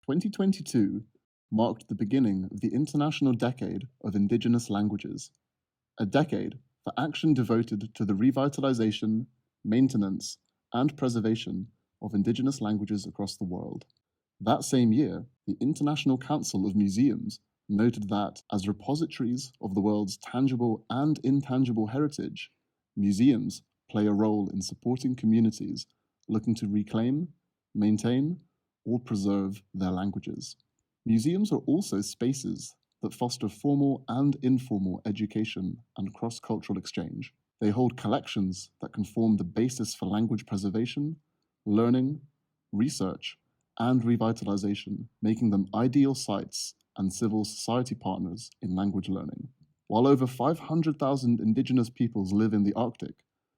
2022 marked the beginning of the International Decade of Indigenous Languages, a decade for action devoted to the revitalization, maintenance, and preservation of Indigenous languages across the world. That same year, the International Council of Museums noted that, as repositories of the world's tangible and intangible heritage, museums play a role in supporting communities looking to reclaim, maintain, or preserve their languages. Museums are also spaces that foster formal and informal education and cross-cultural exchange. They hold collections that can form the basis for language preservation, learning, research, and revitalization, making them ideal sites and civil society partners in language learning. While over 500,000 Indigenous peoples live in the Arctic,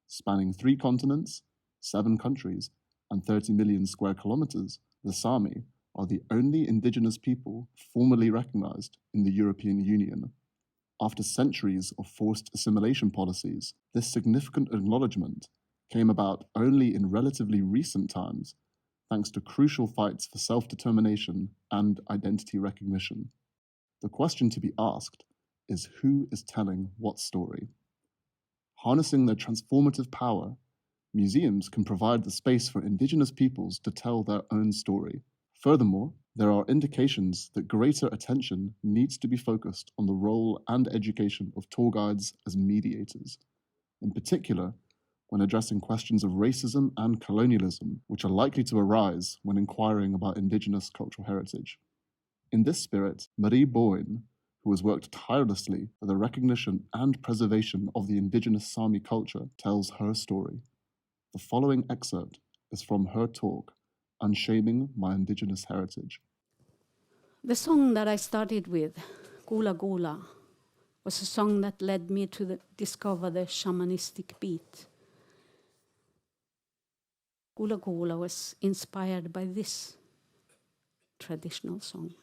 spanning 3 continents, 7 countries, and 30 million square kilometers, the Sámi are the only Indigenous people formally recognized in the European Union. After centuries of forced assimilation policies, this significant acknowledgement came about only in relatively recent times, thanks to crucial fights for self-determination and identity recognition. The question to be asked is, who is telling what story? Harnessing their transformative power, museums can provide the space for Indigenous peoples to tell their own story. Furthermore, there are indications that greater attention needs to be focused on the role and education of tour guides as mediators, in particular when addressing questions of racism and colonialism, which are likely to arise when inquiring about Indigenous cultural heritage. In this spirit, Marie Boine, who has worked tirelessly for the recognition and preservation of the Indigenous Sámi culture, tells her story. The following excerpt is from her talk, Unshaming My Indigenous Heritage. The song that I started with, Gula Gula, was a song that led me to discover the shamanistic beat. Gula Gula was inspired by this traditional song.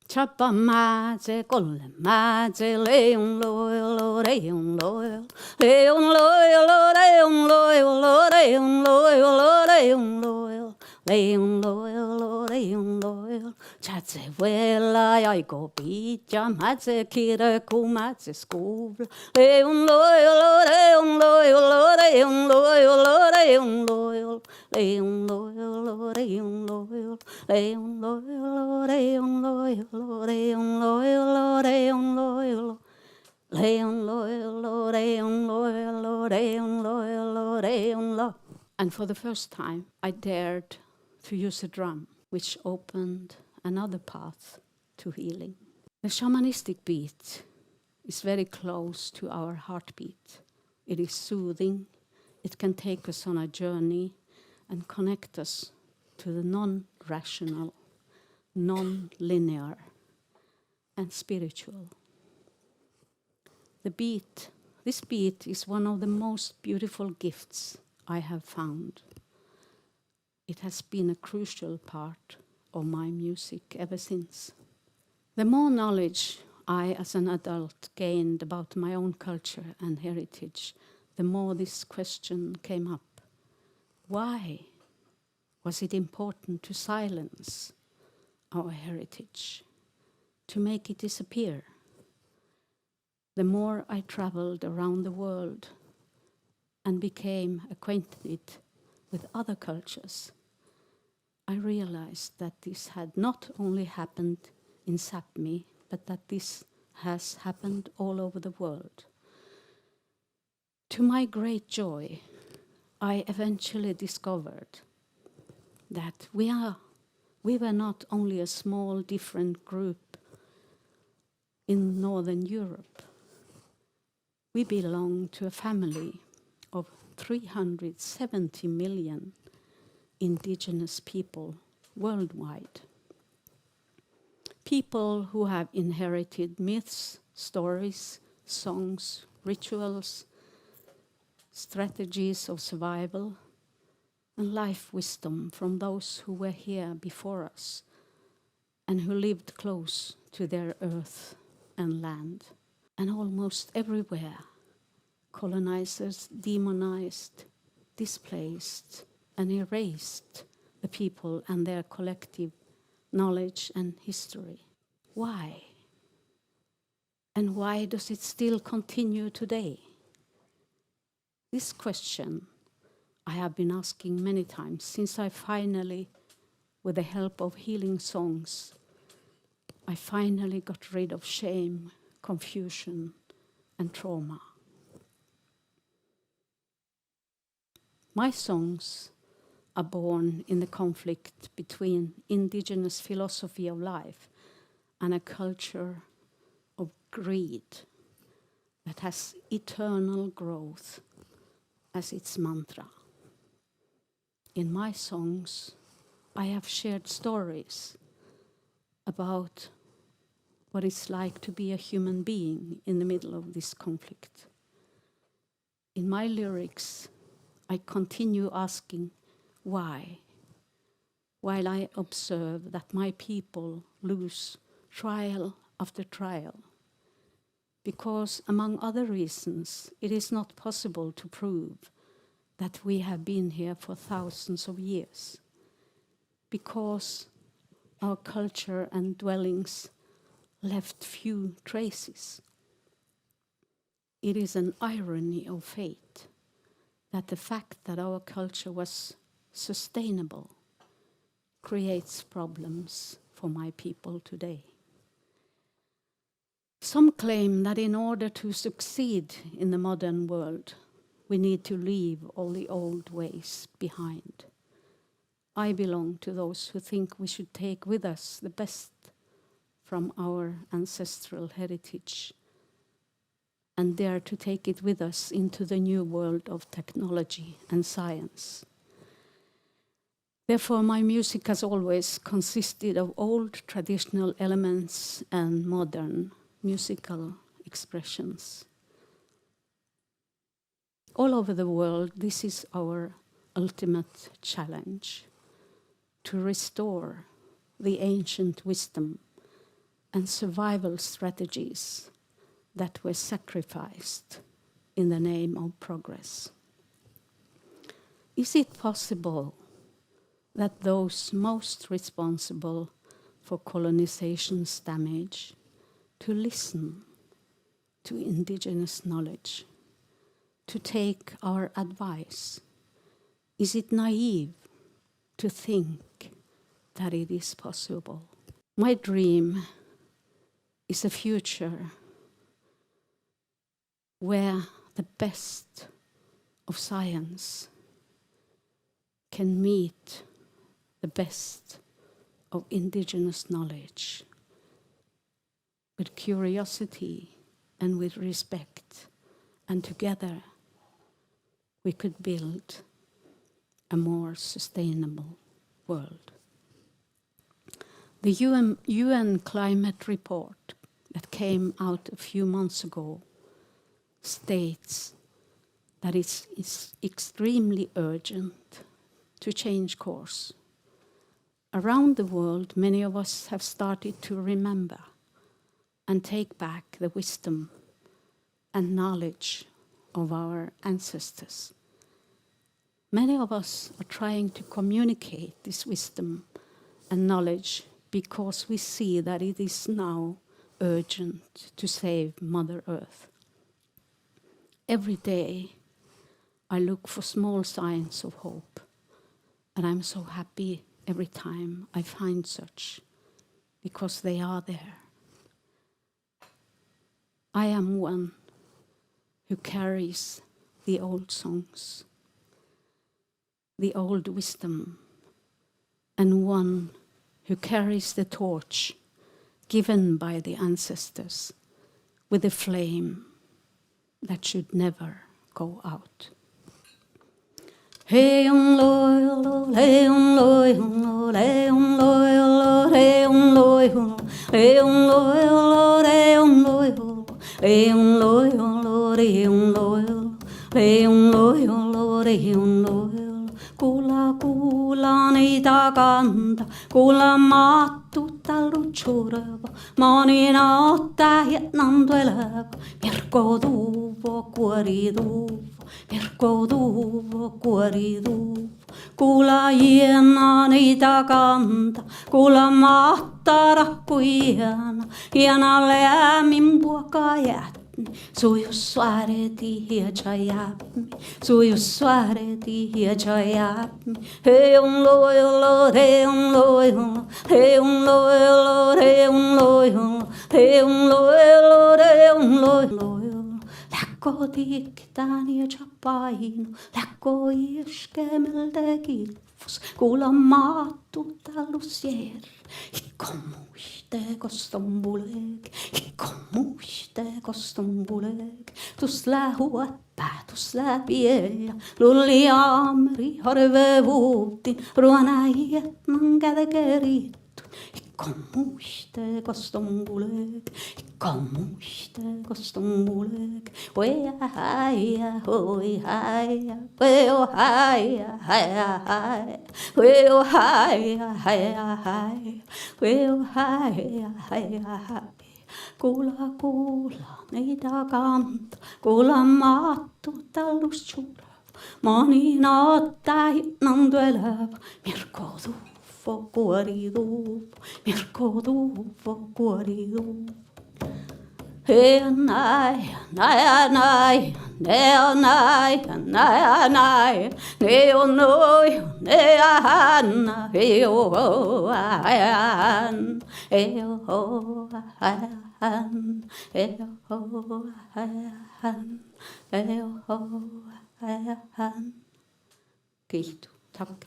Chapa maze kolle maze leon loyal leon loyal leon loyal leon loyal leon loyal leon loyal leon loyal leon loyal chaze vela I go bija maze kira kumaze school leon loyal leon loyal leon loyal leon loyal leon loyal leon loyal leon loyal leon loyal Leon loyal, Leon loyal, Leon loyal, Leon loyal, Leon loyal, Leon loyal. And for the first time, I dared to use a drum, which opened another path to healing. The shamanistic beat is very close to our heartbeat. It is soothing. It can take us on a journey and connect us to the non-rational, non-linear, and spiritual. This beat is one of the most beautiful gifts I have found. It has been a crucial part of my music ever since. The more knowledge I as an adult gained about my own culture and heritage, the more this question came up. Why was it important to silence our heritage, to make it disappear? The more I traveled around the world and became acquainted with other cultures, I realized that this had not only happened in Sápmi, but that this has happened all over the world. To my great joy, I eventually discovered that we were not only a small, different group in Northern Europe. We belong to a family of 370 million indigenous people worldwide. People who have inherited myths, stories, songs, rituals, strategies of survival, and life wisdom from those who were here before us and who lived close to their earth and land. And almost everywhere, colonizers demonized, displaced, and erased the people and their collective knowledge and history. Why? And why does it still continue today? This question I have been asking many times since I finally, with the help of healing songs, I finally got rid of shame, confusion, and trauma. My songs are born in the conflict between indigenous philosophy of life and a culture of greed that has eternal growth as its mantra. In my songs, I have shared stories about what it's like to be a human being in the middle of this conflict. In my lyrics, I continue asking why, while I observe that my people lose trial after trial. Because, among other reasons, it is not possible to prove that we have been here for thousands of years. Because our culture and dwellings left few traces. It is an irony of fate that the fact that our culture was sustainable creates problems for my people today. Some claim that in order to succeed in the modern world, we need to leave all the old ways behind. I belong to those who think we should take with us the best from our ancestral heritage and dare to take it with us into the new world of technology and science. Therefore, my music has always consisted of old traditional elements and modern musical expressions. All over the world, this is our ultimate challenge, to restore the ancient wisdom and survival strategies that were sacrificed in the name of progress. Is it possible that those most responsible for colonization's damage to listen to indigenous knowledge, to take our advice? Is it naive to think that it is possible? My dream is a future where the best of science can meet the best of indigenous knowledge with curiosity and with respect, and together we could build a more sustainable world. The UN climate report that came out a few months ago states that it is extremely urgent to change course. Around the world, many of us have started to remember and take back the wisdom and knowledge of our ancestors. Many of us are trying to communicate this wisdom and knowledge because we see that it is now urgent to save Mother Earth. Every day, I look for small signs of hope, and I'm so happy every time I find such, because they are there. I am one who carries the old songs, the old wisdom, and one who carries the torch given by the ancestors with a flame that should never go out. Hey on loyal, hey on loyal, hey on loyal, hey on loyal, hey on loyal, hey on loyal, hey on loyal, hey on loyal, hey on loyal, hey on loyal, kula kula. kuulla niitä kanta, kuulla maattu tallut sureva, monina ottaa hietnan tueleva, mirko tuuvo, kuori tuuvo, mirko tuuvo, kuori tuuvo. Kuulla hiena niitä kanta, kuulla mahtara kuiana, hiena lämmin puokaa jätni. Sujus suareti hiajayapmi, sujus suareti hiajayapmi. He un loyolo, he un loyolo, he un loyolo, he un loyolo, he un loyolo, he un loyolo. Läkko tikitäni ja painu, läkko iskemältä kilfus, kuulla maattu tallus jär. Ikko muiste kostombulek, ikko muiste kostombulek. Tus lää huoppää, tus lää pieja, lulli amri harve vuutin, ruona hietnan kätekerittu. Ikko muiste kostombulek, ikko muiste kostombulek. Oi haia, oi haia, oi haia, haia, haia. Oi haia, haia, haia, oi haia, haia, haia. Kuulla, kuulla, niitä kanta, kuulla maattu tallus surava. Monina ottaa hinnan tueleva, mirko tuuvo, kuori tuuvo, mirko tuuvo, kuori tuuvo. He nai, nai, nai, ne on nai, nai, nai, ne on noi, ne anna, he o ajan, he o ajan, he o ajan, he o ajan. Kiitos, tack.